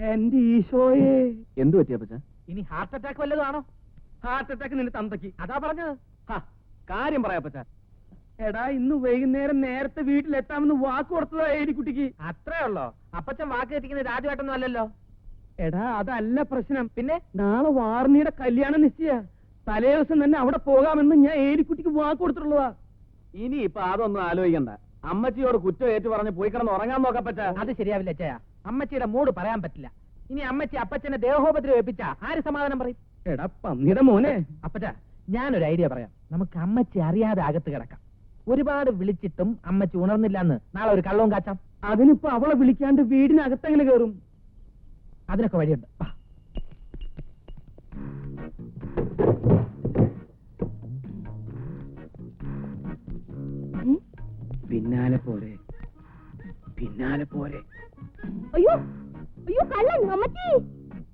എന്റെ ഈശോയെ, എന്തു പറ്റിയ അപ്പച്ച? ഇനി ഹാർട്ട് അറ്റാക്ക് വല്ലതാണോ? ഹാർട്ട് അറ്റാക്ക് നിന്റെ തന്തയ്ക്ക്, അതാ പറഞ്ഞത്. കാര്യം പറയാ അപ്പച്ച. എടാ, ഇന്ന് വൈകുന്നേരം നേരത്തെ വീട്ടിലെത്താമെന്ന് വാക്ക് കൊടുത്തതാ ഏലിക്കുട്ടിക്ക്. അത്രേ ഉള്ളോ? അപ്പച്ചൻ വാക്ക് തെറ്റിക്കുന്നത് രാജുവേട്ടൊന്നും അല്ലല്ലോ. എടാ, അതല്ല പ്രശ്നം. പിന്നെ നാളെ വാർണിയുടെ കല്യാണം നിശ്ചയ. തലേ ദിവസം തന്നെ അവിടെ പോകാമെന്ന് ഞാൻ ഏലിക്കുട്ടിക്ക് വാക്ക് കൊടുത്തിട്ടുള്ളതാ. ഇനി ഇപ്പൊ അതൊന്നും ആലോചിക്കണ്ട. അമ്മച്ചിയോട് കുറ്റം ഏറ്റു പറഞ്ഞ് പോയി കിടന്ന് ഉറങ്ങാൻ നോക്കപ്പച്ച. അത് ശരിയാവില്ല അച്ഛയ. അമ്മച്ചിയുടെ മൂഡ് പറയാൻ പറ്റില്ല. ഇനി അമ്മച്ചി അപ്പച്ചനെ ദേഹോപദ്രവം ഏൽപ്പിച്ച ആര് സമാധാനം പറയും? എടാ പന്നിയുടെ മോനെ. അപ്പച്ച, ഞാനൊരു ഐഡിയ പറയാം. നമുക്ക് അമ്മച്ചി അറിയാതെ അകത്ത് കിടക്കാം. ഒരുപാട് വിളിച്ചിട്ടും അമ്മച്ചി ഉണർന്നില്ലെന്ന് നാളെ ഒരു കള്ളവും കാച്ചാം. അതിനിപ്പോ അവളെ വിളിക്കാണ്ട് വീടിനകത്തെങ്ങനെ കയറും? അതിനൊക്കെ വഴിയുണ്ട്. പിന്നാലെ പോരെ, പിന്നാലെ പോരെ. അയ്യോ അയ്യോ, കള്ളൻ അമ്മച്ചി.